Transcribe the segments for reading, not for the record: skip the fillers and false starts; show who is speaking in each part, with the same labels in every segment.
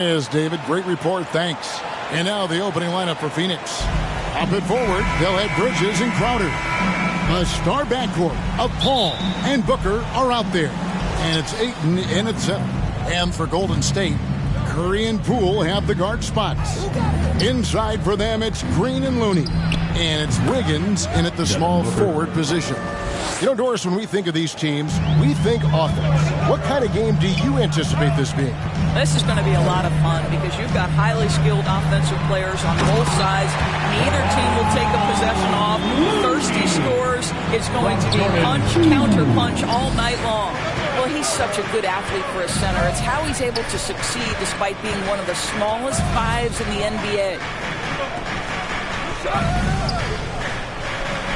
Speaker 1: Is David, great report, thanks. And now the opening lineup for Phoenix. Up and forward, they'll have Bridges and Crowder. A star backcourt of Paul and Booker are out there. And it's Ayton in at 7. And for Golden State, Curry and Poole have the guard spots. Inside for them, it's Green and Looney. And it's Wiggins in at the small forward position. You know, Doris, when we think of these teams, we think offense. What kind of game do you anticipate this being?
Speaker 2: This is going to be a lot of fun because you've got highly skilled offensive players on both sides. Neither team will take a possession off. Thirsty scores. It's going to be punch, counter punch all night long. Well, he's such a good athlete for a center. It's how he's able to succeed despite being one of the smallest fives in the NBA.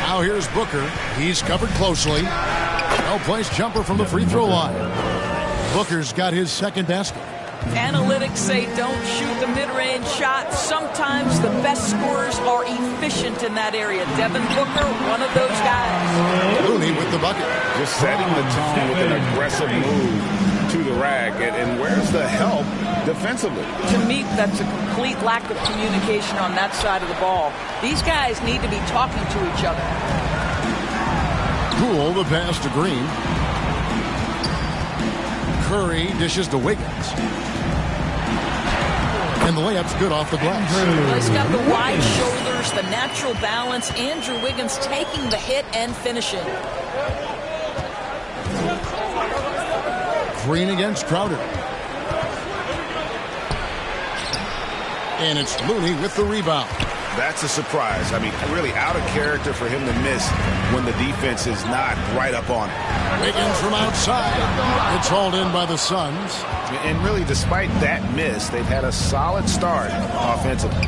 Speaker 1: Now here's Booker. He's covered closely. Well-placed jumper from the free throw line. Booker's got his second basket.
Speaker 2: Analytics say don't shoot the mid-range shot. Sometimes the best scorers are efficient in that area. Devin Booker, one of those guys.
Speaker 1: Looney with the bucket.
Speaker 3: Just setting the tone with an aggressive move to the rack. And where's the help defensively?
Speaker 2: To me, that's a complete lack of communication on that side of the ball. These guys need to be talking to each other.
Speaker 1: Poole, the pass to Green. Curry dishes to Wiggins. And the layup's good off the glass.
Speaker 2: Well, he's got the wide shoulders, the natural balance. Andrew Wiggins taking the hit and finishing.
Speaker 1: Green against Crowder. And it's Looney with the rebound.
Speaker 3: That's a surprise. I mean, really out of character for him to miss when the defense is not right up on it.
Speaker 1: Wiggins from outside. It's hauled in by the Suns.
Speaker 3: And really, despite that miss, they've had a solid start offensively.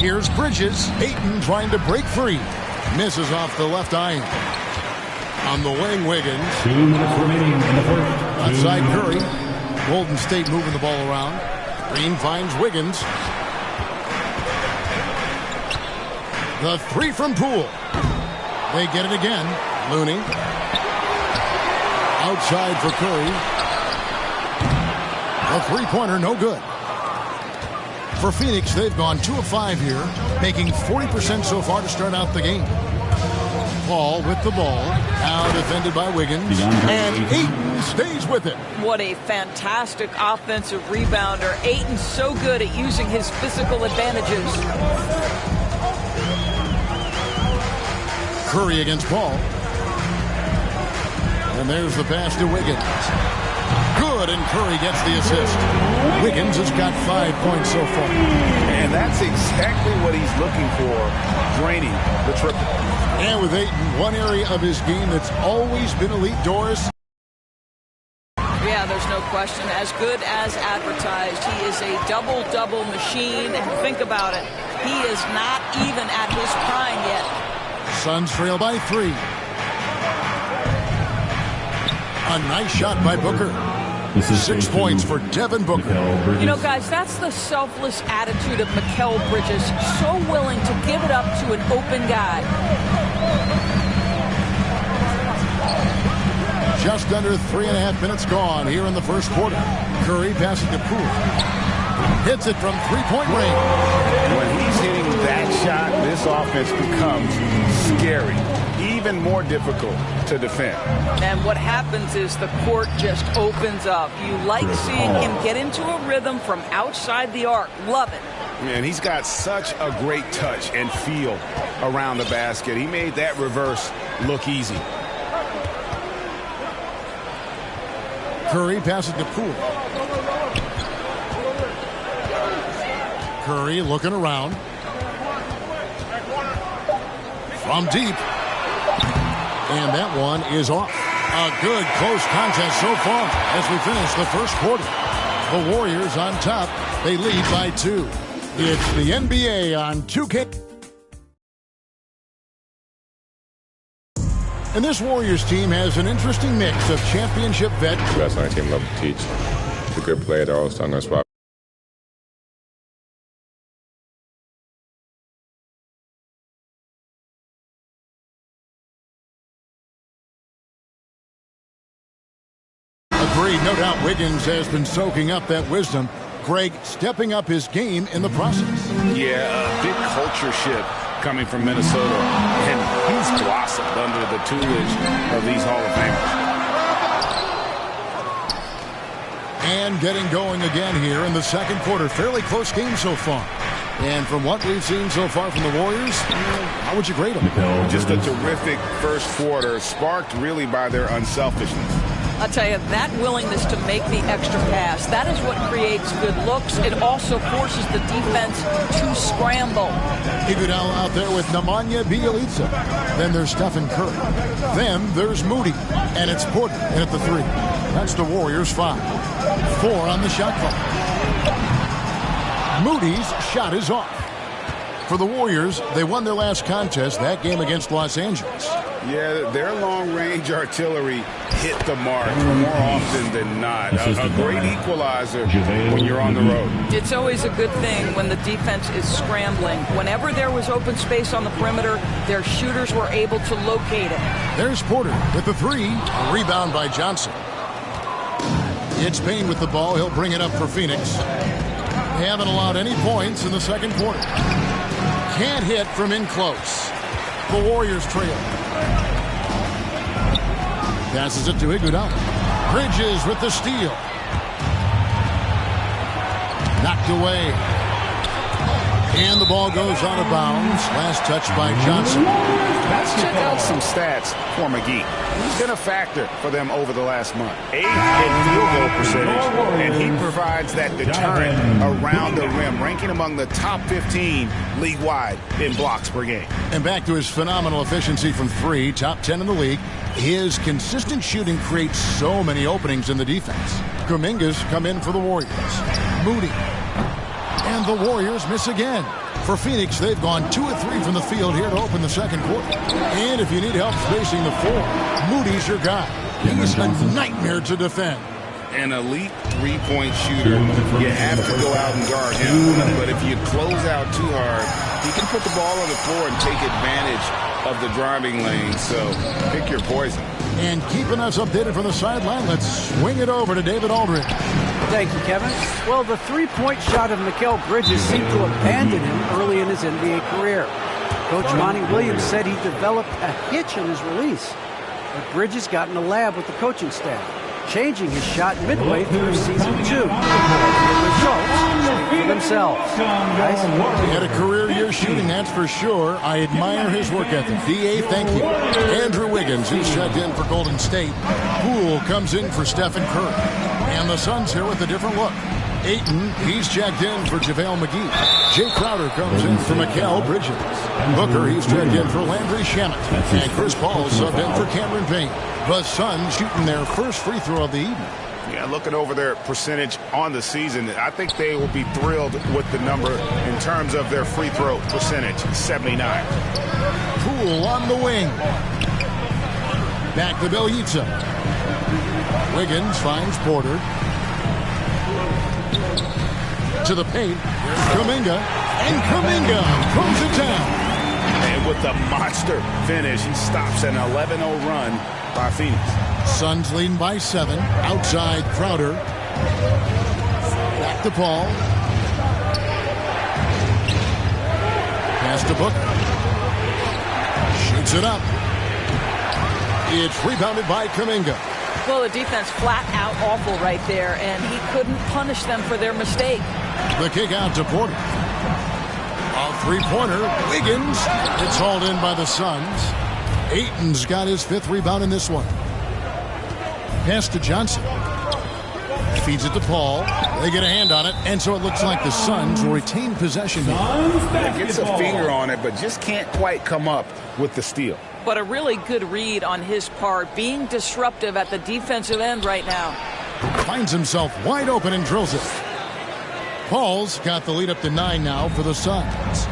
Speaker 1: Here's Bridges. Ayton trying to break free. Misses off the left iron. On the wing, Wiggins.
Speaker 4: 2 minutes remaining in the first.
Speaker 1: Outside Curry. Golden State moving the ball around. Green finds Wiggins. The three from Poole. They get it again. Looney. Outside for Curry. A three-pointer, no good. For Phoenix, they've gone 2 of 5 here, making 40% so far to start out the game. Paul with the ball. Now defended by Wiggins. And Ayton stays with it.
Speaker 2: What a fantastic offensive rebounder. Ayton's so good at using his physical advantages.
Speaker 1: Curry against Paul. And there's the pass to Wiggins. Good, and Curry gets the assist. Wiggins has got 5 points so far.
Speaker 3: And that's exactly what he's looking for, draining the triple.
Speaker 1: And with Ayton, one area of his game that's always been elite, Doris.
Speaker 2: Yeah, there's no question. As good as advertised. He is a double-double machine. And think about it. He is not even at his prime yet.
Speaker 1: Suns trail by 3. A nice shot by Booker. 6 points for Devin Booker.
Speaker 2: You know, guys, that's the selfless attitude of Mikal Bridges. So willing to give it up to an open guy.
Speaker 1: Just under 3.5 minutes gone here in the first quarter. Curry passing to Poole. Hits it from three-point range.
Speaker 3: When he's hitting that shot, this offense becomes scary. Even more difficult to defend.
Speaker 2: And what happens is the court just opens up. You like seeing him get into a rhythm from outside the arc. Love it.
Speaker 3: Man, he's got such a great touch and feel around the basket. He made that reverse look easy.
Speaker 1: Curry passes to Poole. Curry looking around. From deep. And that one is off. A good close contest so far as we finish the first quarter. The Warriors on top. They lead by 2. It's the NBA on 2K. And this Warriors team has an interesting mix of championship vets.
Speaker 5: The best on our team love to teach. The good players are always on their spot.
Speaker 1: Agreed. No doubt Wiggins has been soaking up that wisdom. Greg stepping up his game in the process.
Speaker 3: Yeah, a big culture shift coming from Minnesota. And he's blossomed under the tutelage of these Hall of Famers.
Speaker 1: And getting going again here in the second quarter. Fairly close game so far. And from what we've seen so far from the Warriors, how would you grade them?
Speaker 3: Just a terrific first quarter, sparked really by their unselfishness.
Speaker 2: I'll tell you, that willingness to make the extra pass, that is what creates good looks. It also forces the defense to scramble.
Speaker 1: Iguodala out there with Nemanja Bjelica. Then there's Stephen Curry. Then there's Moody. And it's Porter in at the 3. That's the Warriors' 5. 4 on the shot clock. Moody's shot is off. For the Warriors, they won their last contest, that game against Los Angeles.
Speaker 3: Yeah, their long-range artillery hit the mark more often than not. A great equalizer when you're on the road.
Speaker 2: It's always a good thing when the defense is scrambling. Whenever there was open space on the perimeter, their shooters were able to locate it.
Speaker 1: There's Porter with the 3. A rebound by Johnson. It's Payne with the ball. He'll bring it up for Phoenix. They haven't allowed any points in the second quarter. Can't hit from in close. The Warriors trail. Passes it to Iguodala. Bridges with the steal. Knocked away. And the ball goes out of bounds. Last touch by Johnson.
Speaker 3: Let's check out some stats for McGee. He's been a factor for them over the last month. 8 in field goal percentage, and he provides that deterrent around the rim, ranking among the top 15 league-wide in blocks per game.
Speaker 1: And back to his phenomenal efficiency from 3, top 10 in the league. His consistent shooting creates so many openings in the defense. Kuminga's come in for the Warriors. Moody. And the Warriors miss again. For Phoenix, they've gone 2 of 3 from the field here to open the second quarter. And if you need help spacing the floor, Moody's your guy. He's a nightmare to defend.
Speaker 3: An elite three-point shooter. You have to go out and guard him. But if you close out too hard, he can put the ball on the floor and take advantage of the driving lane. So pick your poison.
Speaker 1: And keeping us updated from the sideline, let's swing it over to David Aldridge.
Speaker 6: Thank you, Kevin. Well, the three-point shot of Mikal Bridges seemed to abandon him early in his NBA career. Coach Monty Williams said he developed a hitch in his release. But Bridges got in the lab with the coaching staff, changing his shot midway through season 2. The results speak for themselves. Guys,
Speaker 1: he had a career year shooting, that's for sure. I admire his work ethic. D.A., thank you. Andrew Wiggins, who's checked in for Golden State. Poole comes in for Stephen Curry. And the Suns here with a different look. Ayton, he's checked in for JaVale McGee. Jay Crowder comes in for Mikal Bridges. Booker, he's checked in for Landry Shamet. And Chris Paul subbed in for Cameron Payne. The Suns shooting their first free throw of the evening.
Speaker 3: Yeah, looking over their percentage on the season, I think they will be thrilled with the number in terms of their free throw percentage, 79.
Speaker 1: Poole on the wing. Back to Bjelica. Wiggins finds Porter. To the paint. Kuminga. And Kuminga throws it down.
Speaker 3: And with the monster finish, he stops an 11-0 run by Phoenix.
Speaker 1: Suns leading by 7. Outside Crowder. Back to Paul. Pass to Booker. Shoots it up. It's rebounded by Kuminga.
Speaker 2: Well, the defense flat out awful right there, and he couldn't punish them for their mistake.
Speaker 1: The kick out to Porter. A three-pointer. Wiggins. It's hauled in by the Suns. Ayton's got his 5th rebound in this one. Pass to Johnson. Feeds it to Paul. They get a hand on it, and so it looks like the Suns will retain possession here.
Speaker 3: Gets a finger on it, but just can't quite come up with the steal.
Speaker 2: But a really good read on his part, being disruptive at the defensive end right now.
Speaker 1: Finds himself wide open and drills it. Paul's got the lead up to 9 now for the Suns.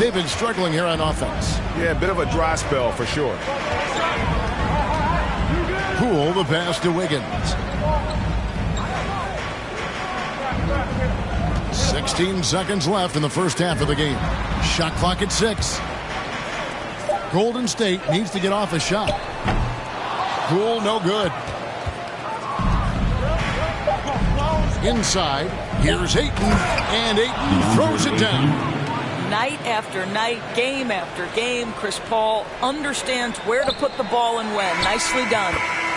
Speaker 1: They've been struggling here on offense.
Speaker 3: Yeah, a bit of a dry spell for sure.
Speaker 1: Poole, the pass to Wiggins. 16 seconds left in the first half of the game. Shot clock at 6. Golden State needs to get off a shot. Poole, no good. Inside, here's Ayton, and Ayton throws it down.
Speaker 2: Night after night, game after game, Chris Paul understands where to put the ball and when. Nicely done.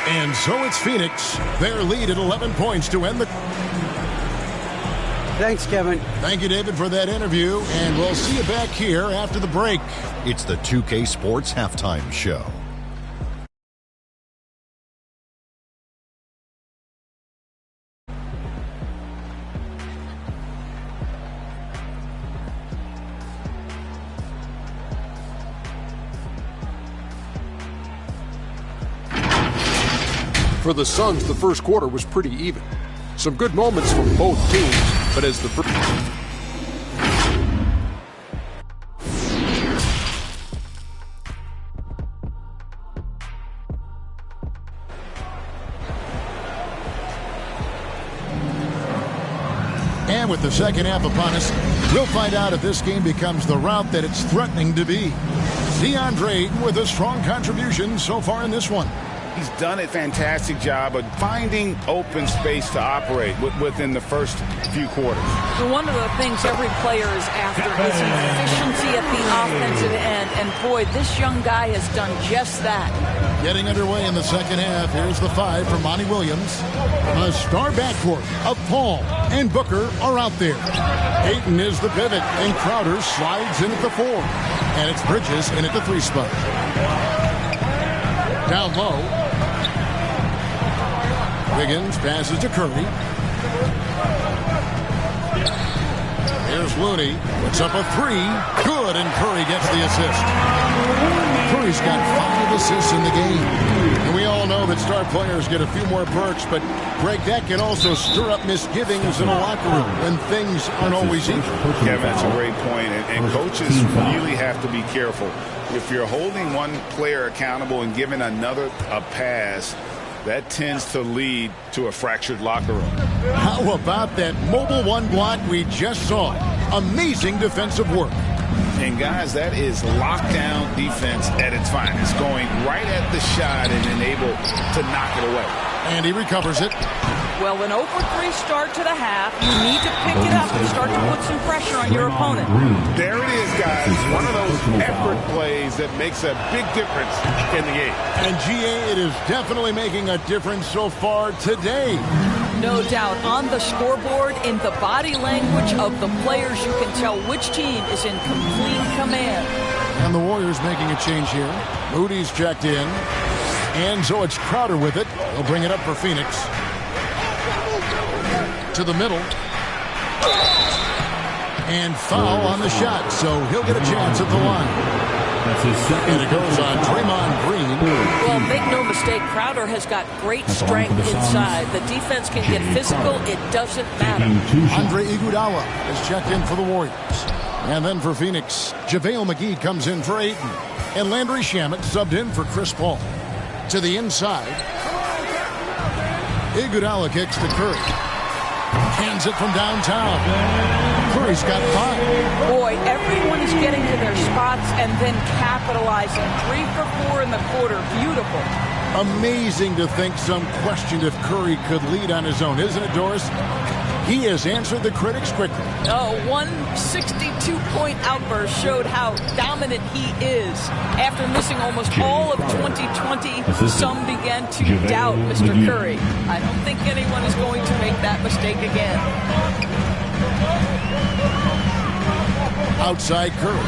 Speaker 1: And so it's Phoenix. Their lead at 11 points to end the...
Speaker 6: Thanks, Kevin.
Speaker 1: Thank you, David, for that interview, and we'll see you back here after the break.
Speaker 7: It's the 2K Sports Halftime Show.
Speaker 8: For the Suns, the first quarter was pretty even. Some good moments from both teams, but as the
Speaker 1: And with the second half upon us, we'll find out if this game becomes the route that it's threatening to be. DeAndre Ayton with a strong contribution so far in this one.
Speaker 3: He's done a fantastic job of finding open space to operate within the first few quarters.
Speaker 2: One of the things every player is after is efficiency at the offensive end. And boy, this young guy has done just that.
Speaker 1: Getting underway in the second half, here's the 5 for Monty Williams. A star backcourt of Paul and Booker are out there. Ayton is the pivot, and Crowder slides in at the 4. And it's Bridges in at the 3 spot. Down low. Wiggins passes to Curry. Here's Looney. Puts up a 3. Good, and Curry gets the assist. Curry's got 5 assists in the game. And we all know that star players get a few more perks, but, Greg, that can also stir up misgivings in a locker room when things aren't always equal.
Speaker 3: Kevin, that's a great point, and coaches really have to be careful. If you're holding one player accountable and giving another a pass, that tends to lead to a fractured locker room.
Speaker 1: How about that mobile 1 block we just saw? Amazing defensive work.
Speaker 3: And, guys, that is lockdown defense at its finest, going right at the shot and then able to knock it away.
Speaker 1: And he recovers it.
Speaker 2: Well, an over 3 start to the half, you need to pick it up and start to put some pressure on your opponent.
Speaker 3: There it is, guys. One of those effort plays that makes a big difference in the game.
Speaker 1: And, GA, it is definitely making a difference so far today.
Speaker 2: No doubt. On the scoreboard, in the body language of the players, you can tell which team is in complete command.
Speaker 1: And the Warriors making a change here. Moody's checked in. And so it's Crowder with it. He'll bring it up for Phoenix. To the middle. And foul on the shot, so he'll get a chance at the line. And it goes on Draymond Green.
Speaker 2: Well, make no mistake, Crowder has got great strength inside. The defense can get physical. It doesn't matter.
Speaker 1: Andre Iguodala is checked in for the Warriors. And then for Phoenix, JaVale McGee comes in for Ayton. And Landry Shamet subbed in for Chris Paul. To the inside. Iguodala kicks to Curry. Hands it from downtown. Curry's got 5.
Speaker 2: Boy, everyone is getting to their spots and then capitalizing. 3 for 4 in the quarter. Beautiful.
Speaker 1: Amazing to think some questioned if Curry could lead on his own, isn't it, Doris? He has answered the critics quickly.
Speaker 2: One 62-point outburst showed how dominant he is. After missing almost all of 2020, some began to doubt Mr. Curry. I don't think anyone is going to make that mistake again.
Speaker 1: Outside Curry.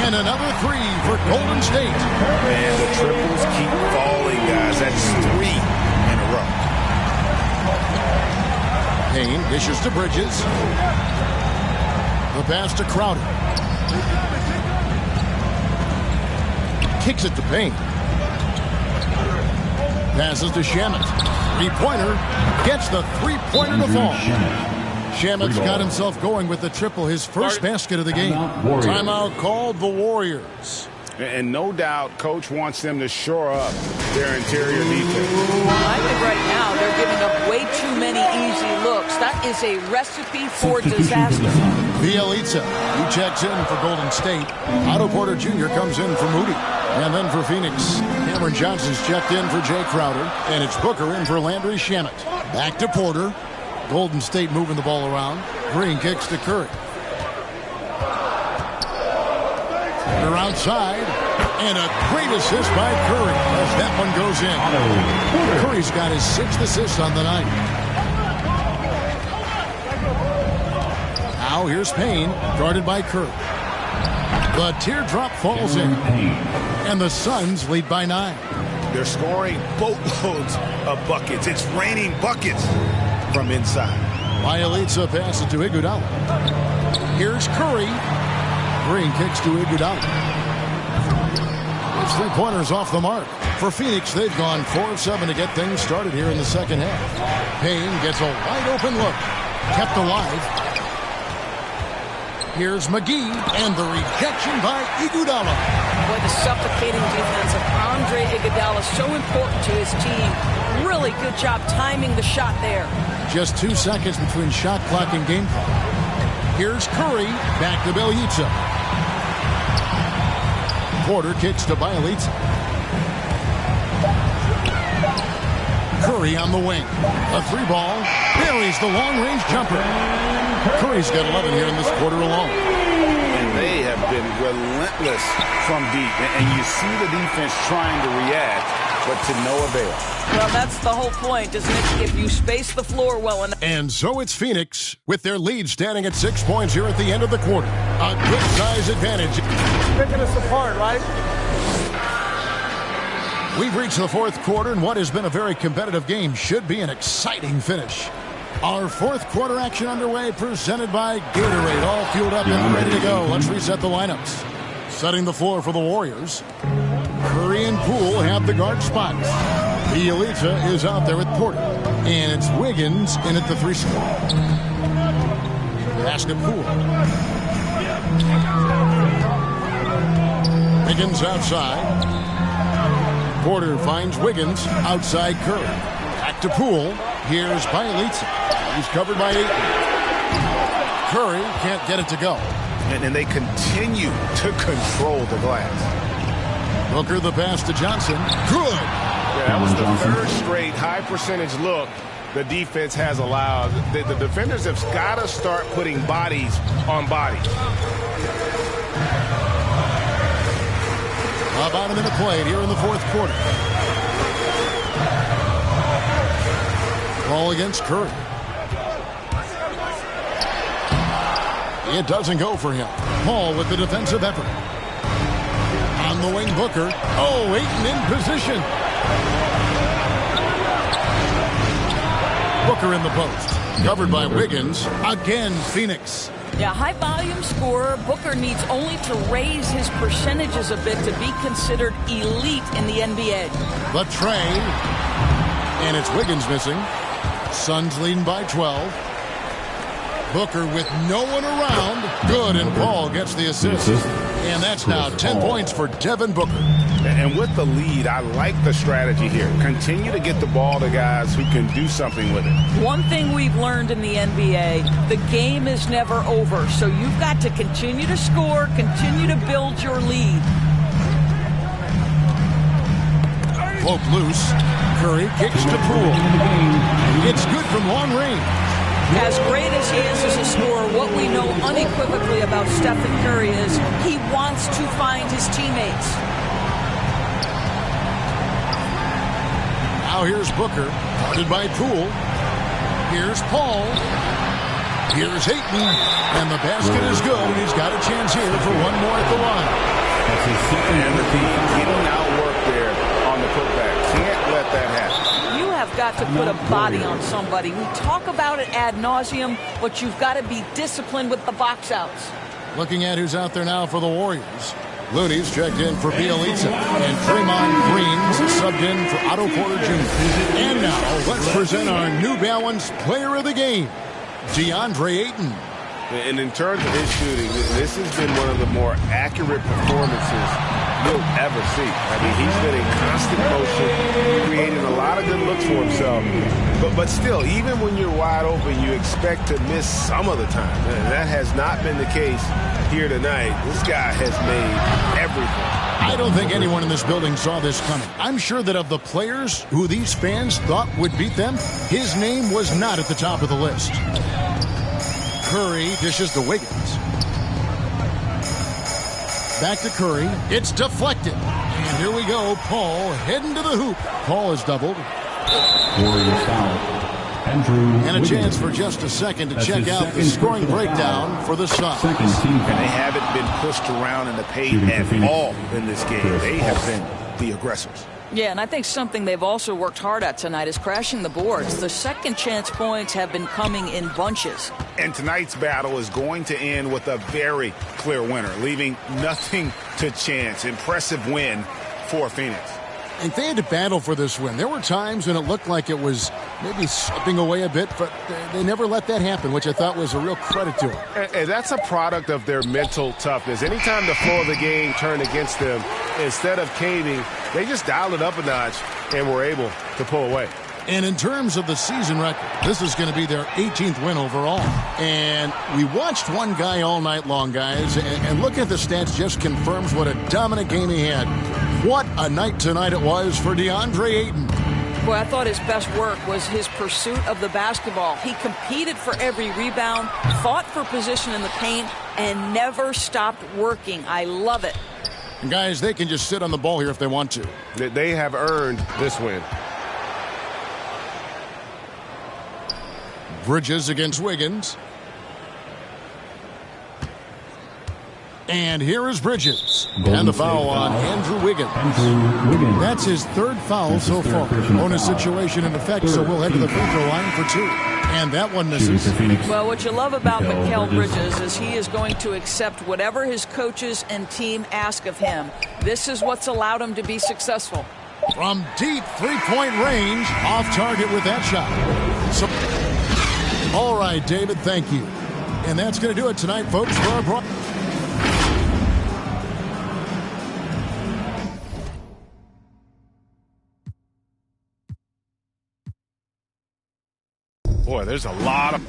Speaker 1: And another 3 for Golden State.
Speaker 3: Man, the triples keep falling, guys. That's 3 in a row.
Speaker 1: Payne dishes to Bridges. The pass to Crowder. Kicks it to Payne. Passes to Shamet. 3-pointer. Gets the 3-pointer to fall. Shamet's got himself going with the triple, his first basket of the game. Timeout called the Warriors.
Speaker 3: And no doubt, Coach wants them to shore up their interior defense.
Speaker 2: I think right now they're giving up way too many easy looks. That is a recipe for disaster.
Speaker 1: Bielitsa, he checks in for Golden State. Otto Porter Jr. comes in for Moody. And then for Phoenix, Cameron Johnson's checked in for Jay Crowder, and it's Booker in for Landry Shamet. Back to Porter. Golden State moving the ball around. Green kicks to Curry. They're outside, and a great assist by Curry as that one goes in. Curry's got his 6th assist on the night. Now here's Payne, guarded by Curry. The teardrop falls in, and the Suns lead by 9.
Speaker 3: They're scoring boatloads of buckets. It's raining buckets from inside.
Speaker 1: Bielitsa passes to Iguodala. Here's Curry. Green kicks to Iguodala. It's 3-pointers off the mark. For Phoenix, they've gone 4 of 7 to get things started here in the second half. Payne gets a wide-open look. Kept alive. Here's McGee, and the rejection by Iguodala.
Speaker 2: Boy, the suffocating defense of Andre Iguodala, so important to his team. Really good job timing the shot there.
Speaker 1: Just 2 seconds between shot clock and game clock. Here's Curry, back to Bielitsa. Porter kicks to Bielitsa. Curry on the wing. A 3-ball. Buries the long-range jumper. Curry's got 11 here in this quarter alone.
Speaker 3: And they have been relentless from deep. And you see the defense trying to react, but to no avail.
Speaker 2: Well, that's the whole point, isn't it? If you space the floor well enough.
Speaker 1: And so it's Phoenix with their lead standing at 6 points here at the end of the quarter. A good size advantage.
Speaker 9: Picking us apart, right?
Speaker 1: We've reached the 4th quarter, and what has been a very competitive game should be an exciting finish. Our 4th quarter action underway, presented by Gatorade, all fueled up and ready to go. Let's reset the lineups. Setting the floor for the Warriors. Curry and Poole have the guard spots. Bielitsa is out there with Porter. And it's Wiggins in at the 3 spot. Pass to Poole. Wiggins outside. Porter finds Wiggins outside Curry. Back to Poole. Here's Bielitsa. He's covered by 8. Curry can't get it to go.
Speaker 3: And they continue to control the glass.
Speaker 1: Booker the pass to Johnson. Good.
Speaker 3: Yeah, that was the 3rd straight high-percentage look the defense has allowed. The defenders have got to start putting bodies on bodies.
Speaker 1: About a minute played here in the 4th quarter. Ball against Curry. It doesn't go for him. Paul with the defensive effort. On the wing, Booker. Oh, Ayton in position. Booker in the post. Covered by Wiggins. Again, Phoenix.
Speaker 2: Yeah, high-volume scorer. Booker needs only to raise his percentages a bit to be considered elite in the NBA.
Speaker 1: The tray. And it's Wiggins missing. Suns leading by 12. Booker with no one around. Good, and Paul gets the assist. And that's now 10 points for Devin Booker.
Speaker 3: And with the lead, I like the strategy here. Continue to get the ball to guys who can do something with it.
Speaker 2: One thing we've learned in the NBA, the game is never over. So you've got to continue to score, continue to build your lead.
Speaker 1: Poke loose. Curry kicks to Poole. It's good from long range.
Speaker 2: As great as he is as a scorer, what we know unequivocally about Stephen Curry is he wants to find his teammates.
Speaker 1: Now here's Booker, guarded by Poole. Here's Paul. Here's Ayton. And the basket is good, and he's got a chance here for one more at the line.
Speaker 3: And the team getting outwork there on the putback. Can't let that happen.
Speaker 2: You have got to put a body on somebody. We talk about it ad nauseum, but you've got to be disciplined with the box outs.
Speaker 1: Looking at who's out there now for the Warriors. Looney's checked in for Bielitsa. And Draymond Green's subbed in for Otto Porter Jr. And now, let's present our New Balance Player of the Game, DeAndre Ayton.
Speaker 3: And in terms of his shooting, this has been one of the more accurate performances you'll ever see. I mean, he's been in constant motion, creating a lot of good looks for himself. But still, even when you're wide open, you expect to miss some of the time. And that has not been the case here tonight. This guy has made everything
Speaker 1: I don't think anyone in this building saw this coming. I'm sure that of the players who these fans thought would beat them, his name was not at the top of the list. Curry dishes to Wiggins. Back to Curry. It's deflected. And here we go. Paul heading to the hoop. Paul is doubled.
Speaker 4: Warriors foul. Andrew
Speaker 1: And a
Speaker 4: Wiggins.
Speaker 1: chance for just a second to check out the scoring breakdown for the Suns.
Speaker 4: Second team
Speaker 3: And they haven't been pushed around in the paint
Speaker 4: Shooting for
Speaker 3: at
Speaker 4: Phoenix.
Speaker 3: all in this game. They have been the aggressors.
Speaker 2: Yeah, and I think something they've also worked hard at tonight is crashing the boards. The second chance points have been coming in bunches.
Speaker 3: And tonight's battle is going to end with a very clear winner, leaving nothing to chance. Impressive win for Phoenix.
Speaker 1: And they had to battle for this win. There were times when it looked like it was maybe slipping away a bit, but they never let that happen, which I thought was a real credit to them.
Speaker 9: And that's a product of their mental toughness. Anytime the flow of the game turned against them, instead of caving, they just dialed it up a notch and were able to pull away.
Speaker 1: And in terms of the season record, this is going to be their 18th win overall. And we watched one guy all night long, guys, and looking at the stats just confirms what a dominant game he had. What a night tonight it was for DeAndre Ayton.
Speaker 2: Boy, I thought his best work was his pursuit of the basketball. He competed for every rebound, fought for position in the paint, and never stopped working. I love it.
Speaker 1: And guys, they can just sit on the ball here if they want to.
Speaker 9: They have earned this win.
Speaker 1: Bridges against Wiggins. And here is Bridges. And the foul on Andrew Wiggins.
Speaker 4: Andrew Wiggins.
Speaker 1: That's his third foul so far. Bonus situation in effect, so we'll head to the free throw line for two. And that one
Speaker 4: Shooting
Speaker 1: misses.
Speaker 4: for Phoenix.
Speaker 2: Well, what you love about
Speaker 4: Mikal
Speaker 2: Mikal
Speaker 4: Bridges.
Speaker 2: Bridges is he is going to accept whatever his coaches and team ask of him. This is what's allowed him to be successful.
Speaker 1: From deep three-point range, off target with that shot. So, all right, David, thank you. And that's going to do it tonight, folks, for our broadcast.
Speaker 9: Boy, there's a lot of...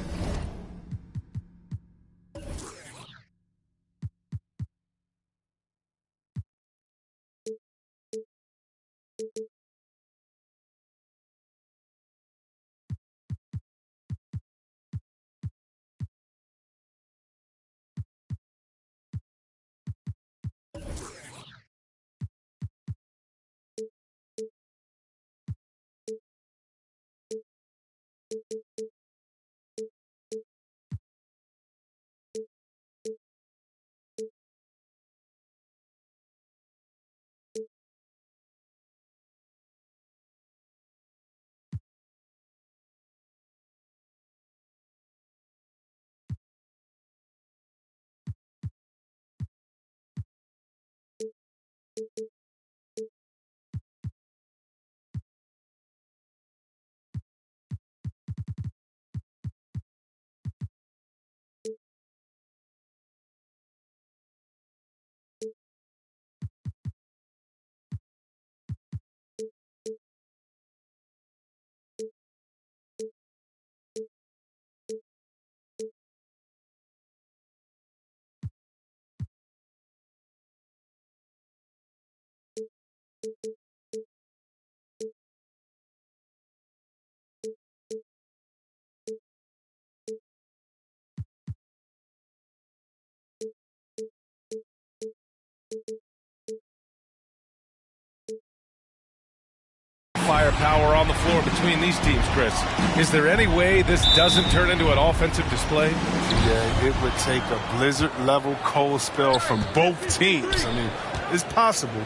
Speaker 10: Firepower on the floor between these teams, Chris. Is there any way this doesn't turn into an offensive display?
Speaker 11: Yeah, it would take a blizzard-level cold spell from both teams. I mean, it's possible,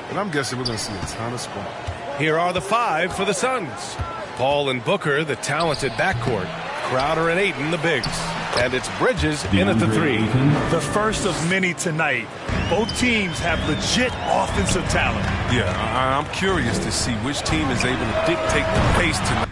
Speaker 11: but I'm guessing we're going to see a ton of spark.
Speaker 10: Here are the five for the Suns. Paul and Booker, the talented backcourt. Crowder and Ayton, the bigs. And it's Bridges in at the three.
Speaker 12: The first of many tonight. Both teams have legit offensive talent.
Speaker 11: Yeah, I'm curious to see which team is able to dictate the pace tonight.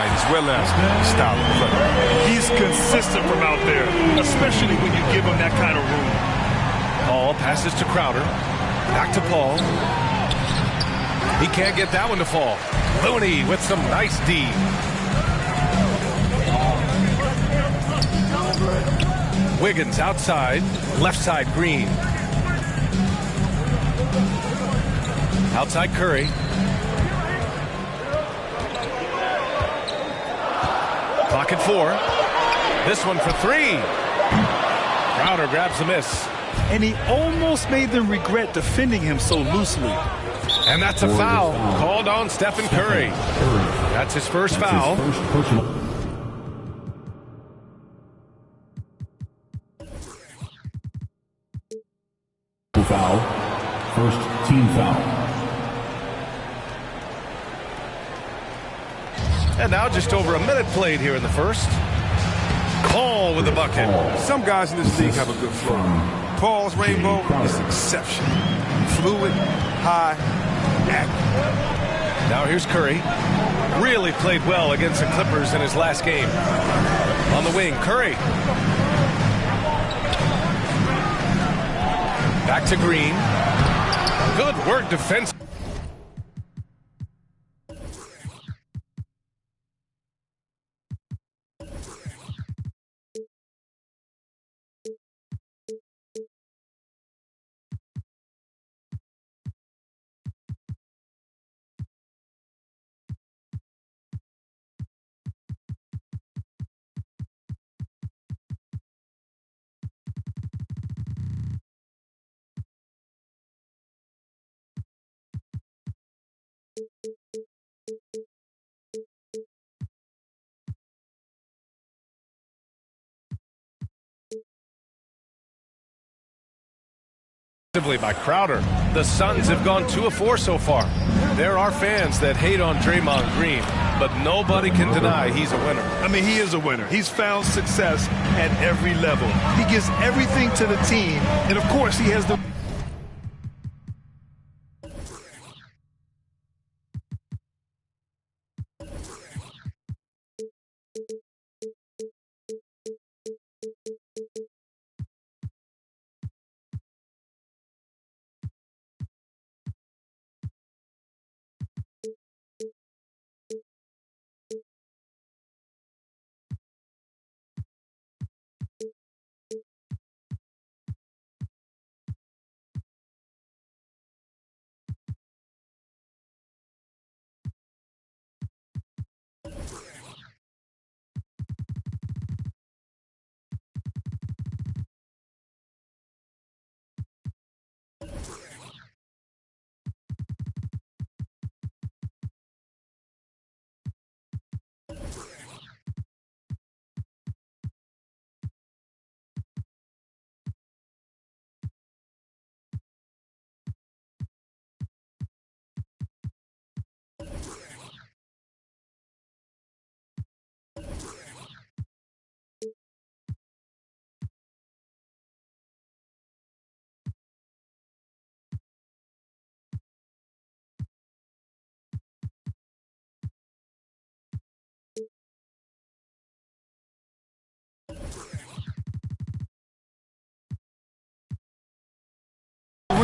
Speaker 11: as well as style of play.
Speaker 12: He's consistent from out there, especially when you give him that kind of room.
Speaker 10: Paul passes to Crowder. Back to Paul. He can't get that one to fall. Looney with some nice D. Wiggins outside. Left side, Green. Outside, Curry. Clock at 4. This one for 3. Crowder grabs the miss.
Speaker 12: And he almost made them regret defending him so loosely.
Speaker 10: And that's a foul called on Stephen Curry. That's his first foul.
Speaker 4: Foul. First team foul.
Speaker 10: And now just over a minute played here in the first. Call with the bucket.
Speaker 11: Some guys in this league have a good flow. Paul's rainbow is exceptional. Fluid, high, accurate.
Speaker 10: Now here's Curry. Really played well against the Clippers in his last game. On the wing, Curry. Back to Green. Good work defense. By Crowder. The Suns have gone 2 of 4 so far. There are fans that hate on Draymond Green, but nobody can deny he's a winner.
Speaker 12: I mean, he is a winner. He's found success at every level. He gives everything to the team, and of course, he has the...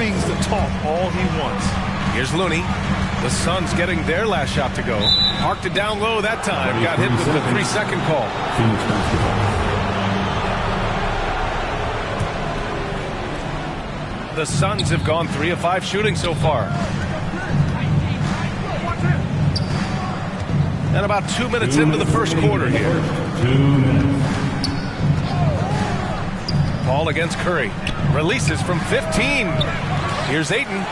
Speaker 12: brings the talk all he wants.
Speaker 10: Here's Looney. The Suns getting their last shot to go. Parked it down low that time. Got hit with the 3-second call.
Speaker 4: Phoenix basketball.
Speaker 10: The Suns have gone 3 of 5 shooting so far. And about 2 minutes into the first quarter here.
Speaker 4: 2 minutes.
Speaker 10: Paul against Curry. Releases from 15. Here's Ayton.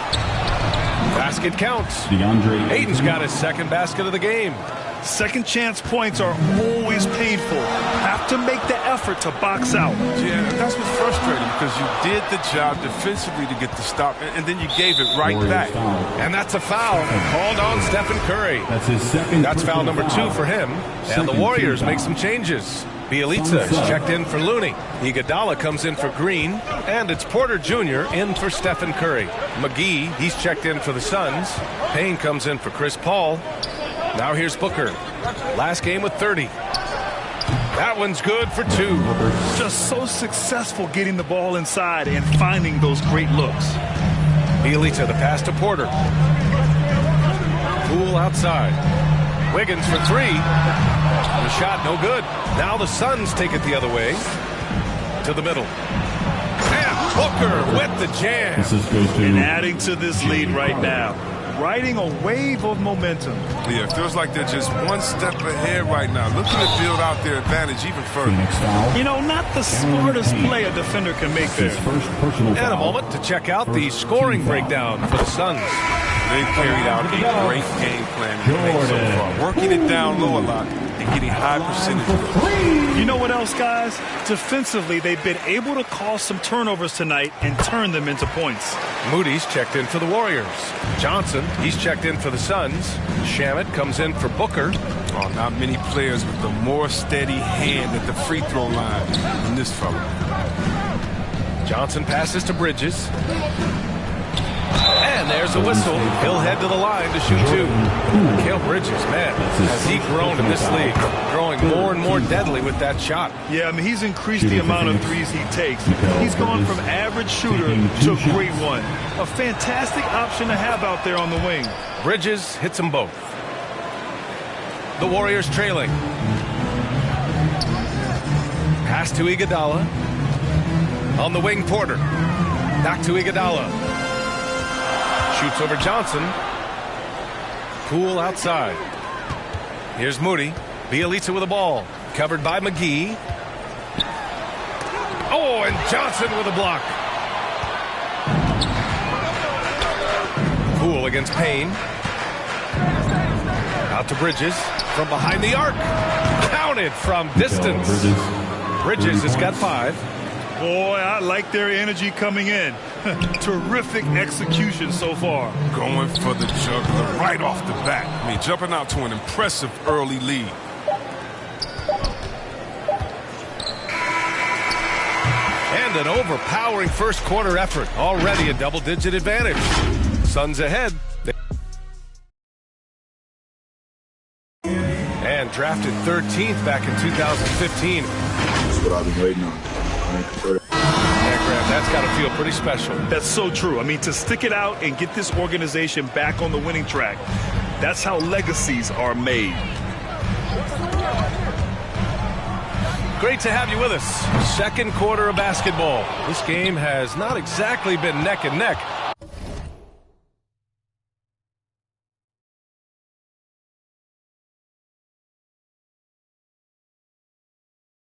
Speaker 10: Basket counts. Ayton's got his second basket of the game.
Speaker 12: Second chance points are always painful. Have to make the effort to box out.
Speaker 11: Yeah, that's what's frustrating because you did the job defensively to get the stop, and then you gave it right back.
Speaker 10: And that's a foul called on Stephen Curry.
Speaker 4: That's his second.
Speaker 10: That's foul number 2 for him. And the Warriors make some changes. Bielitsa is checked in for Looney. Iguodala comes in for Green. And it's Porter Jr. in for Stephen Curry. McGee, he's checked in for the Suns. Payne comes in for Chris Paul. Now here's Booker. Last game with 30. That one's good for 2.
Speaker 12: Just so successful getting the ball inside and finding those great looks.
Speaker 10: Bielitsa, the pass to Porter. Poole outside. Wiggins for 3. The shot no good. Now the Suns take it the other way. To the middle. And Booker with the jam.
Speaker 12: And adding to this lead right now. Riding a wave of momentum.
Speaker 11: Yeah, it feels like they're just one step ahead right now. Looking to build out their advantage even further.
Speaker 12: You know, not the smartest play a defender can make there.
Speaker 10: And a moment to check out the scoring breakdown for the Suns.
Speaker 11: They've carried out a great game plan so far. Working it down low a lot and getting high percentages.
Speaker 12: You know what else, guys? Defensively, they've been able to cause some turnovers tonight and turn them into points.
Speaker 10: Moody's checked in for the Warriors. Johnson, he's checked in for the Suns. Shamet comes in for Booker.
Speaker 11: Oh, not many players with a more steady hand at the free throw line than this fella.
Speaker 10: Johnson passes to Bridges. And there's a whistle. He'll head to the line to shoot 2. Mikal Bridges, man, has he grown in this league, growing more and more deadly with that shot.
Speaker 12: Yeah, I mean, he's increased the amount of threes he takes. He's gone from average shooter to a great one. A fantastic option to have out there on the wing.
Speaker 10: Bridges hits them both. The Warriors trailing. Pass to Iguodala. On the wing, Porter. Back to Iguodala. Shoots over Johnson. Poole outside. Here's Moody. Bielitsa with the ball. Covered by McGee. Oh, and Johnson with a block. Poole against Payne. Out to Bridges. From behind the arc. Counted from distance. Bridges has got 5.
Speaker 12: Boy, I like their energy coming in. Terrific execution so far.
Speaker 11: Going for the juggler right off the bat. I mean, jumping out to an impressive early lead.
Speaker 10: And an overpowering first quarter effort. Already a double-digit advantage. Suns ahead. And drafted 13th back in 2015.
Speaker 13: That's what I've been waiting on.
Speaker 10: That's got to feel pretty special.
Speaker 12: That's so true. I mean, to stick it out and get this organization back on the winning track, that's how legacies are made.
Speaker 10: Great to have you with us. Second quarter of basketball. This game has not exactly been neck and neck,